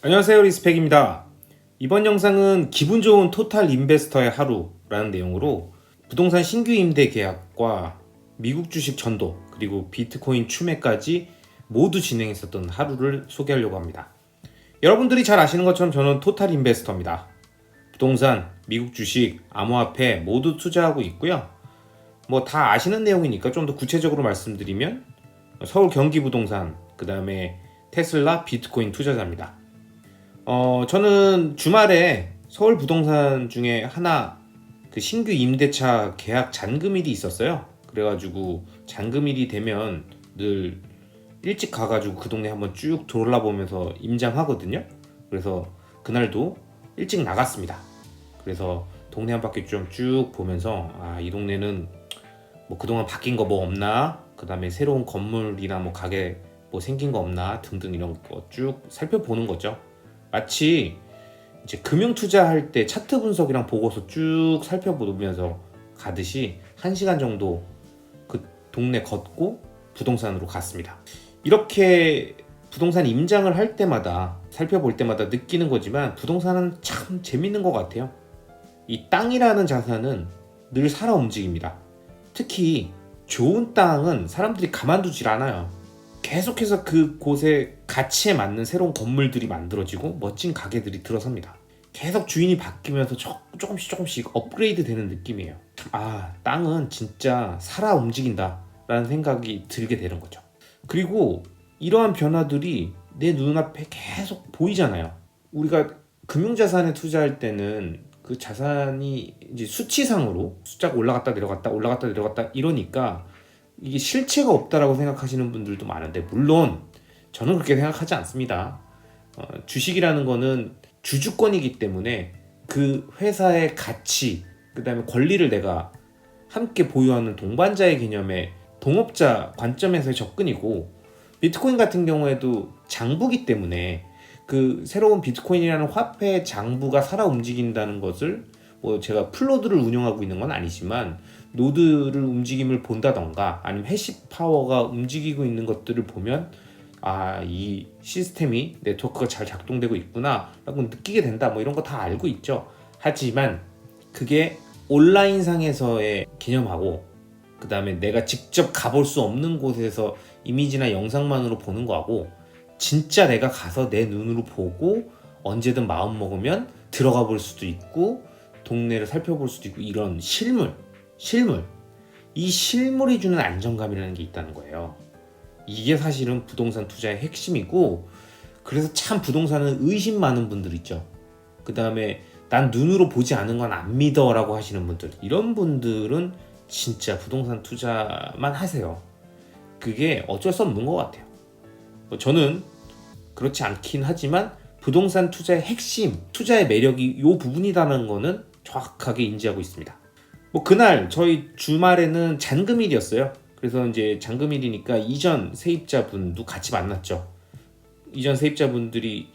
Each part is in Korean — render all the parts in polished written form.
안녕하세요, 리스펙입니다. 이번 영상은 기분 좋은 토탈 인베스터의 하루라는 내용으로 부동산 신규 임대 계약과 미국 주식 전도 그리고 비트코인 추매까지 모두 진행했었던 하루를 소개하려고 합니다. 여러분들이 잘 아시는 것처럼 저는 토탈 인베스터입니다. 부동산, 미국 주식, 암호화폐 모두 투자하고 있고요. 뭐 다 아시는 내용이니까 좀 더 구체적으로 말씀드리면 서울 경기부동산, 그 다음에 테슬라, 비트코인 투자자입니다. 저는 주말에 서울 부동산 중에 하나 그 신규 임대차 계약 잔금일이 있었어요. 그래가지고 잔금일이 되면 늘 일찍 가가지고 그 동네 한번 쭉 돌아보면서 임장하거든요. 그래서 그날도 일찍 나갔습니다. 그래서 동네 한 바퀴 좀 쭉 보면서 이 동네는 뭐 그동안 바뀐 거 뭐 없나, 그 다음에 새로운 건물이나 뭐 가게 뭐 생긴 거 없나 등등 이런 거 쭉 살펴보는 거죠. 마치 이제 금융 투자할 때 차트 분석이랑 보고서 쭉 살펴보면서 가듯이 1시간 정도 그 동네 걷고 부동산으로 갔습니다. 이렇게 부동산 임장을 할 때마다 살펴볼 때마다 느끼는 거지만 부동산은 참 재밌는 것 같아요. 이 땅이라는 자산은 늘 살아 움직입니다. 특히 좋은 땅은 사람들이 가만두질 않아요. 계속해서 그곳의 가치에 맞는 새로운 건물들이 만들어지고 멋진 가게들이 들어섭니다. 계속 주인이 바뀌면서 조금씩 업그레이드 되는 느낌이에요. 땅은 진짜 살아 움직인다 라는 생각이 들게 되는 거죠. 그리고 이러한 변화들이 내 눈앞에 계속 보이잖아요. 우리가 금융자산에 투자할 때는 그 자산이 이제 수치상으로 숫자가 올라갔다 내려갔다 이러니까 이게 실체가 없다라고 생각하시는 분들도 많은데, 물론 저는 그렇게 생각하지 않습니다. 주식이라는 거는 주주권이기 때문에 그 회사의 가치, 그 다음에 권리를 내가 함께 보유하는 동반자의 개념의 동업자 관점에서의 접근이고, 비트코인 같은 경우에도 장부기 때문에 그 새로운 비트코인이라는 화폐의 장부가 살아 움직인다는 것을, 뭐 제가 플로드를 운영하고 있는 건 아니지만 노드를 움직임을 본다던가 아니면 해시 파워가 움직이고 있는 것들을 보면 이 시스템이 네트워크가 잘 작동되고 있구나 라고 느끼게 된다, 뭐 이런 거 다 알고 있죠. 하지만 그게 온라인상에서의 개념하고 그 다음에 내가 직접 가볼 수 없는 곳에서 이미지나 영상만으로 보는 거하고, 진짜 내가 가서 내 눈으로 보고 언제든 마음 먹으면 들어가 볼 수도 있고 동네를 살펴볼 수도 있고, 이런 실물 이 실물이 주는 안정감이라는 게 있다는 거예요. 이게 사실은 부동산 투자의 핵심이고, 그래서 참 부동산은 의심 많은 분들 있죠. 그 다음에 난 눈으로 보지 않은 건 안 믿어 라고 하시는 분들, 이런 분들은 진짜 부동산 투자만 하세요. 그게 어쩔 수 없는 것 같아요. 저는 그렇지 않긴 하지만 부동산 투자의 핵심, 투자의 매력이 이 부분이라는 거는 정확하게 인지하고 있습니다. 뭐 그날 저희 주말에는 잔금일이었어요. 그래서 이제 잔금일이니까 이전 세입자분도 같이 만났죠. 이전 세입자분들이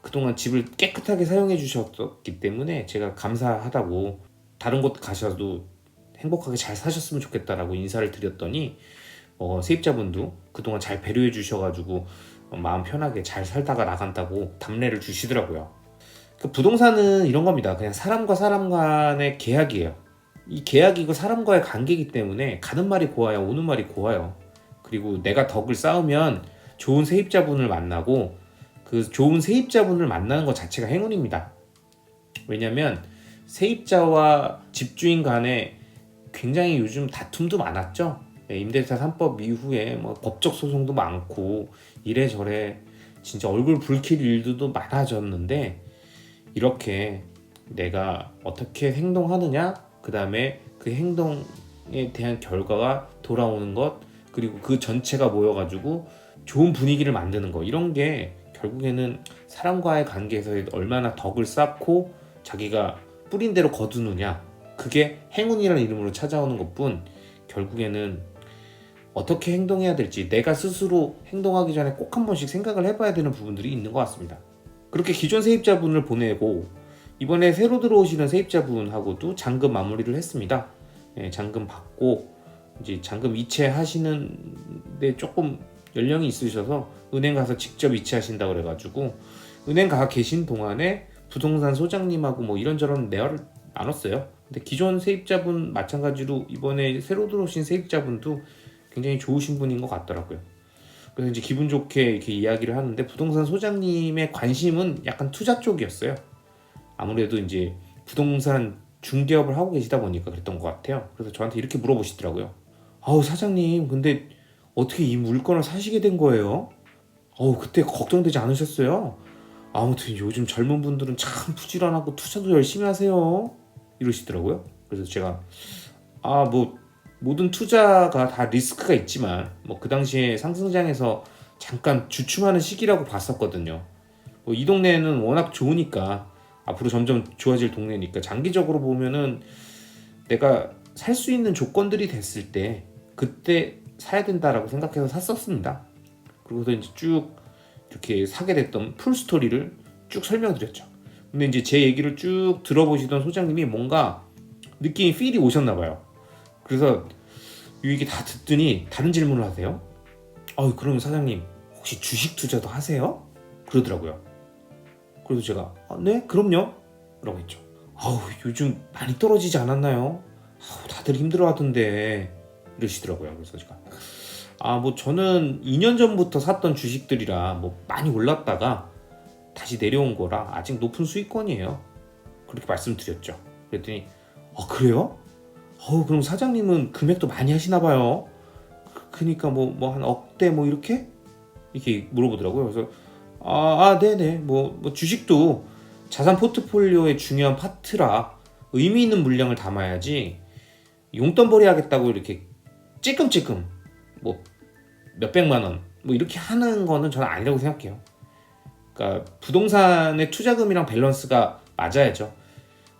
그동안 집을 깨끗하게 사용해 주셨기 때문에 제가 감사하다고 다른 곳 가셔도 행복하게 잘 사셨으면 좋겠다라고 인사를 드렸더니 세입자분도 그동안 잘 배려해 주셔가지고 마음 편하게 잘 살다가 나간다고 답례를 주시더라고요. 그 부동산은 이런 겁니다. 그냥 사람과 사람 간의 계약이에요. 이 계약이고 사람과의 관계이기 때문에 가는 말이 고와요, 오는 말이 고와요. 그리고 내가 덕을 쌓으면 좋은 세입자분을 만나고 그 좋은 세입자분을 만나는 것 자체가 행운입니다. 왜냐면 세입자와 집주인 간에 굉장히 요즘 다툼도 많았죠. 임대차 3법 이후에 뭐 법적 소송도 많고 이래저래 진짜 얼굴 붉힐 일들도 많아졌는데, 이렇게 내가 어떻게 행동하느냐, 그 다음에 그 행동에 대한 결과가 돌아오는 것, 그리고 그 전체가 모여가지고 좋은 분위기를 만드는 거, 이런 게 결국에는 사람과의 관계에서 얼마나 덕을 쌓고 자기가 뿌린 대로 거두느냐, 그게 행운이라는 이름으로 찾아오는 것뿐, 결국에는 어떻게 행동해야 될지 내가 스스로 행동하기 전에 꼭 한 번씩 생각을 해봐야 되는 부분들이 있는 것 같습니다. 그렇게 기존 세입자분을 보내고 이번에 새로 들어오시는 세입자분하고도 잔금 마무리를 했습니다. 잔금 받고 이제 잔금 이체하시는데 조금 연령이 있으셔서 은행 가서 직접 이체하신다 그래가지고 은행 가 계신 동안에 부동산 소장님하고 뭐 이런저런 대화를 나눴어요. 근데 기존 세입자분 마찬가지로 이번에 새로 들어오신 세입자분도 굉장히 좋으신 분인 것 같더라고요. 그래서 이제 기분 좋게 이렇게 이야기를 하는데 부동산 소장님의 관심은 약간 투자 쪽이었어요. 아무래도 이제 부동산 중개업을 하고 계시다 보니까 그랬던 것 같아요. 그래서 저한테 이렇게 물어보시더라고요. 아우 사장님, 근데 어떻게 이 물건을 사시게 된 거예요? 그때 걱정되지 않으셨어요? 아무튼 요즘 젊은 분들은 참 부지런하고 투자도 열심히 하세요. 이러시더라고요. 그래서 제가 뭐 모든 투자가 다 리스크가 있지만 뭐 그 당시에 상승장에서 잠깐 주춤하는 시기라고 봤었거든요. 뭐 이 동네는 워낙 좋으니까 앞으로 점점 좋아질 동네니까 장기적으로 보면은 내가 살 수 있는 조건들이 됐을 때 그때 사야 된다라고 생각해서 샀었습니다. 그리고서 이제 쭉 이렇게 사게 됐던 풀 스토리를 쭉 설명드렸죠. 근데 이제 제 얘기를 쭉 들어보시던 소장님이 뭔가 느낌이 필이 오셨나 봐요. 그래서 이게 다 듣더니 다른 질문을 하세요. 그러면 사장님 혹시 주식 투자도 하세요? 그러더라고요. 그래서 제가 네 그럼요 라고 했죠. 요즘 많이 떨어지지 않았나요? 다들 힘들어 하던데 이러시더라고요. 그래서 제가 뭐 저는 2년 전부터 샀던 주식들이라 뭐 많이 올랐다가 다시 내려온 거라 아직 높은 수익권이에요. 그렇게 말씀드렸죠. 그랬더니 그래요? 그럼 사장님은 금액도 많이 하시나 봐요. 그니까 뭐 한 억대 뭐 이렇게 물어보더라고요. 그래서 네네 뭐 주식도 자산 포트폴리오의 중요한 파트라 의미 있는 물량을 담아야지 용돈벌이 하겠다고 이렇게 찔끔찔끔 뭐 몇백만 원 뭐 이렇게 하는 거는 저는 아니라고 생각해요. 그러니까 부동산의 투자금이랑 밸런스가 맞아야죠.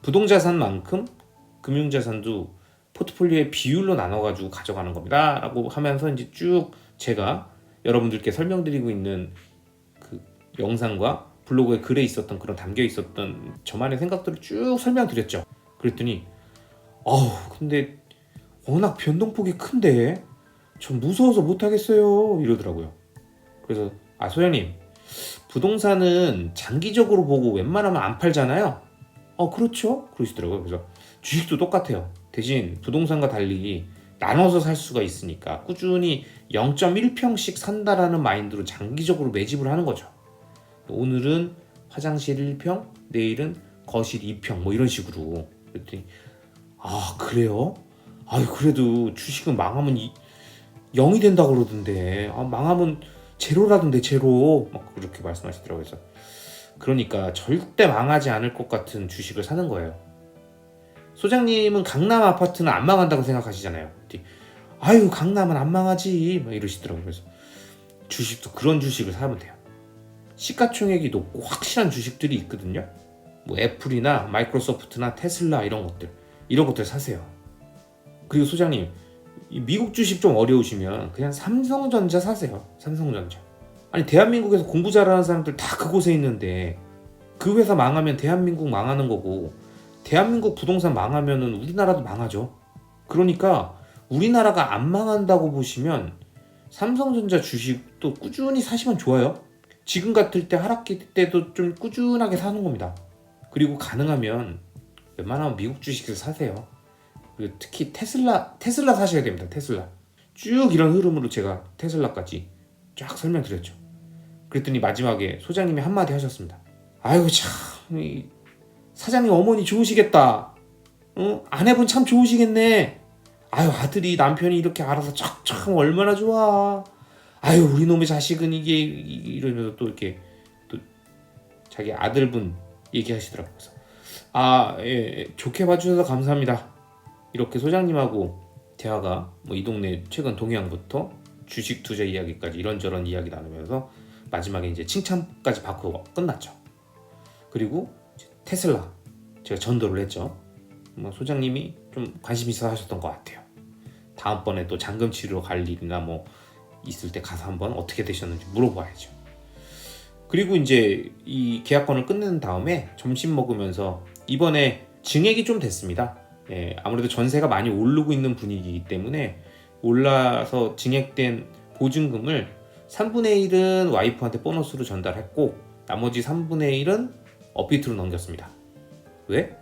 부동자산만큼 금융자산도 포트폴리오의 비율로 나눠가지고 가져가는 겁니다 라고 하면서 이제 쭉 제가 여러분들께 설명드리고 있는 그 영상과 블로그에 글에 있었던 그런 담겨 있었던 저만의 생각들을 쭉 설명드렸죠. 그랬더니 근데 워낙 변동폭이 큰데 전 무서워서 못하겠어요 이러더라고요. 그래서 소장님 부동산은 장기적으로 보고 웬만하면 안 팔잖아요. 그렇죠 그러시더라고요. 그래서 주식도 똑같아요. 대신 부동산과 달리 나눠서 살 수가 있으니까 꾸준히 0.1평씩 산다라는 마인드로 장기적으로 매집을 하는 거죠. 오늘은 화장실 1평, 내일은 거실 2평 뭐 이런 식으로. 그랬더니 그래요? 그래도 주식은 망하면 0이 된다 그러던데 망하면 제로라던데 제로 막 그렇게 말씀하시더라고요. 그래서 그러니까 절대 망하지 않을 것 같은 주식을 사는 거예요. 소장님은 강남 아파트는 안 망한다고 생각하시잖아요. 강남은 안 망하지 막 이러시더라고요. 그래서 주식도 그런 주식을 사면 돼요. 시가총액이 높고 확실한 주식들이 있거든요. 뭐 애플이나 마이크로소프트나 테슬라 이런 것들 사세요. 그리고 소장님 미국 주식 좀 어려우시면 그냥 삼성전자 사세요. 삼성전자. 아니 대한민국에서 공부 잘하는 사람들 다 그곳에 있는데 그 회사 망하면 대한민국 망하는 거고 대한민국 부동산 망하면은 우리나라도 망하죠. 그러니까 우리나라가 안 망한다고 보시면 삼성전자 주식도 꾸준히 사시면 좋아요. 지금 같을 때 하락기 때도 좀 꾸준하게 사는 겁니다. 그리고 가능하면 웬만하면 미국 주식을 사세요. 그리고 특히 테슬라 사셔야 됩니다. 테슬라 쭉 이런 흐름으로 제가 테슬라까지 쫙 설명드렸죠. 그랬더니 마지막에 소장님이 한마디 하셨습니다. 참 사장님 어머니 좋으시겠다. 아내분 참 좋으시겠네. 아들이 남편이 이렇게 알아서 참 얼마나 좋아. 우리 놈의 자식은 이게 이러면서 또 이렇게 또 자기 아들분 얘기하시더라고요. 예, 좋게 봐주셔서 감사합니다. 이렇게 소장님하고 대화가 뭐 이 동네 최근 동향부터 주식 투자 이야기까지 이런저런 이야기 나누면서 마지막에 이제 칭찬까지 받고 끝났죠. 그리고 테슬라 제가 전도를 했죠. 소장님이 좀 관심 있어 하셨던 것 같아요. 다음번에 또 잔금 치료로 갈 일이나 뭐 있을 때 가서 한번 어떻게 되셨는지 물어봐야죠. 그리고 이제 이 계약권을 끝낸 다음에 점심 먹으면서 이번에 증액이 좀 됐습니다. 아무래도 전세가 많이 오르고 있는 분위기이기 때문에 올라서 증액된 보증금을 3분의 1은 와이프한테 보너스로 전달했고 나머지 3분의 1은 업비트로 넘겼습니다. 왜?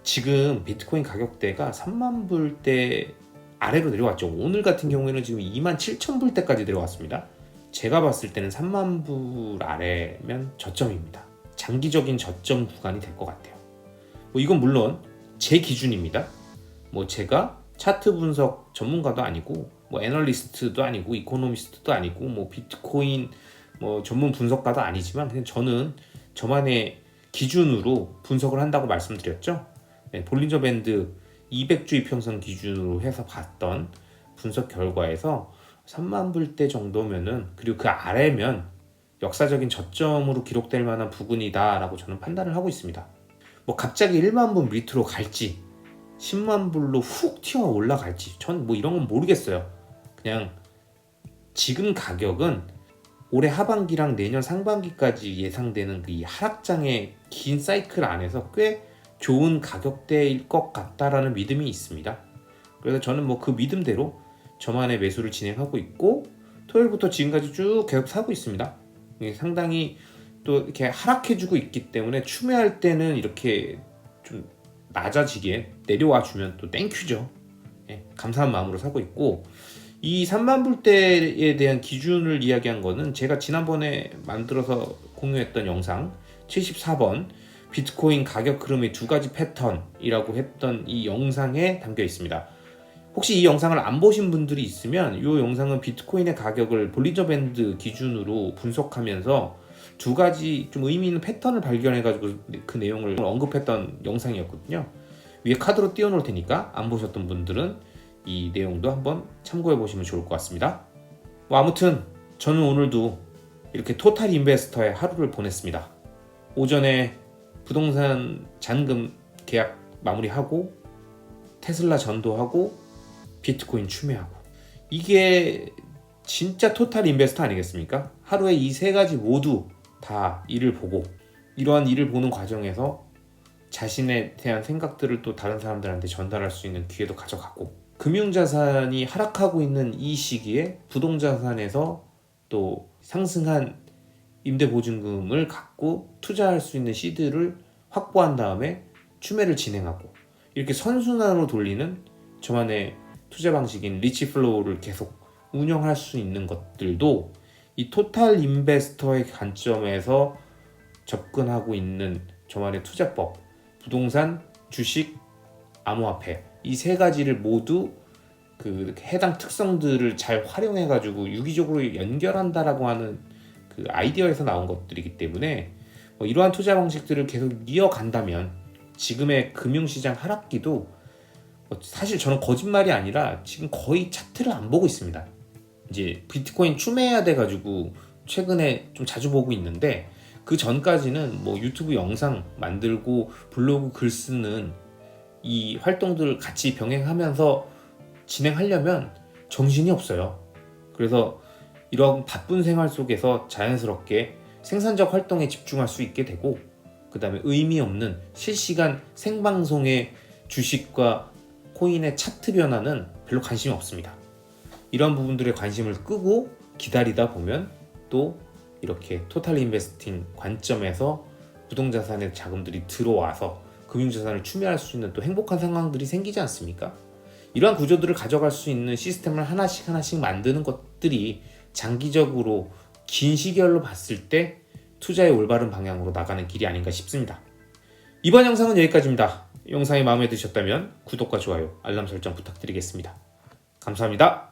지금 비트코인 가격대가 3만 불대 아래로 내려왔죠. 오늘 같은 경우에는 지금 2만 7천 불대까지 내려왔습니다. 제가 봤을 때는 3만 불 아래면 저점입니다. 장기적인 저점 구간이 될 것 같아요. 이건 물론 제 기준입니다. 제가 차트 분석 전문가도 아니고 애널리스트도 아니고 이코노미스트도 아니고 비트코인 전문 분석가도 아니지만 그냥 저는 저만의 기준으로 분석을 한다고 말씀드렸죠. 네, 볼린저 밴드 200주 이평선 기준으로 해서 봤던 분석 결과에서 3만 불대 정도면은, 그리고 그 아래면 역사적인 저점으로 기록될 만한 부근이다라고 저는 판단을 하고 있습니다. 갑자기 1만 불 밑으로 갈지 10만 불로 훅 튀어 올라갈지 전 이런 건 모르겠어요. 그냥 지금 가격은 올해 하반기랑 내년 상반기까지 예상되는 이 하락장의 긴 사이클 안에서 꽤 좋은 가격대일 것 같다라는 믿음이 있습니다. 그래서 저는 그 믿음대로 저만의 매수를 진행하고 있고, 토요일부터 지금까지 쭉 계속 사고 있습니다. 상당히 또 이렇게 하락해주고 있기 때문에 추매할 때는 이렇게 좀 낮아지게 내려와 주면 또 땡큐죠. 감사한 마음으로 사고 있고, 이 3만 불대에 대한 기준을 이야기한 거는 제가 지난번에 만들어서 공유했던 영상 74번 비트코인 가격 흐름의 두 가지 패턴이라고 했던 이 영상에 담겨 있습니다. 혹시 이 영상을 안 보신 분들이 있으면 이 영상은 비트코인의 가격을 볼린저 밴드 기준으로 분석하면서 두 가지 좀 의미 있는 패턴을 발견해가지고 그 내용을 언급했던 영상이었거든요. 위에 카드로 띄워놓을 테니까 안 보셨던 분들은 이 내용도 한번 참고해 보시면 좋을 것 같습니다. 아무튼 저는 오늘도 이렇게 토탈 인베스터의 하루를 보냈습니다. 오전에 부동산 잔금 계약 마무리하고 테슬라 전도하고 비트코인 추매하고, 이게 진짜 토탈 인베스터 아니겠습니까? 하루에 이 세 가지 모두 다 일을 보고, 이러한 일을 보는 과정에서 자신에 대한 생각들을 또 다른 사람들한테 전달할 수 있는 기회도 가져가고, 금융자산이 하락하고 있는 이 시기에 부동자산에서 또 상승한 임대보증금을 갖고 투자할 수 있는 시드를 확보한 다음에 추매를 진행하고, 이렇게 선순환으로 돌리는 저만의 투자 방식인 리치플로우를 계속 운영할 수 있는 것들도 이 토탈 인베스터의 관점에서 접근하고 있는 저만의 투자법, 부동산, 주식, 암호화폐, 이 세 가지를 모두 그 해당 특성들을 잘 활용해 가지고 유기적으로 연결한다라고 하는 그 아이디어에서 나온 것들이기 때문에 이러한 투자 방식들을 계속 이어간다면 지금의 금융시장 하락기도 사실 저는 거짓말이 아니라 지금 거의 차트를 안 보고 있습니다. 이제 비트코인 추매해야 돼 가지고 최근에 좀 자주 보고 있는데, 그 전까지는 유튜브 영상 만들고 블로그 글 쓰는 이 활동들을 같이 병행하면서 진행하려면 정신이 없어요. 그래서 이런 바쁜 생활 속에서 자연스럽게 생산적 활동에 집중할 수 있게 되고, 그 다음에 의미 없는 실시간 생방송의 주식과 코인의 차트 변화는 별로 관심이 없습니다. 이런 부분들에 관심을 끄고 기다리다 보면 또 이렇게 토탈 인베스팅 관점에서 부동자산의 자금들이 들어와서 금융자산을 추매할 수 있는 또 행복한 상황들이 생기지 않습니까? 이러한 구조들을 가져갈 수 있는 시스템을 하나씩 만드는 것들이 장기적으로 긴 시결로 봤을 때 투자의 올바른 방향으로 나가는 길이 아닌가 싶습니다. 이번 영상은 여기까지입니다. 영상이 마음에 드셨다면 구독과 좋아요, 알람 설정 부탁드리겠습니다. 감사합니다.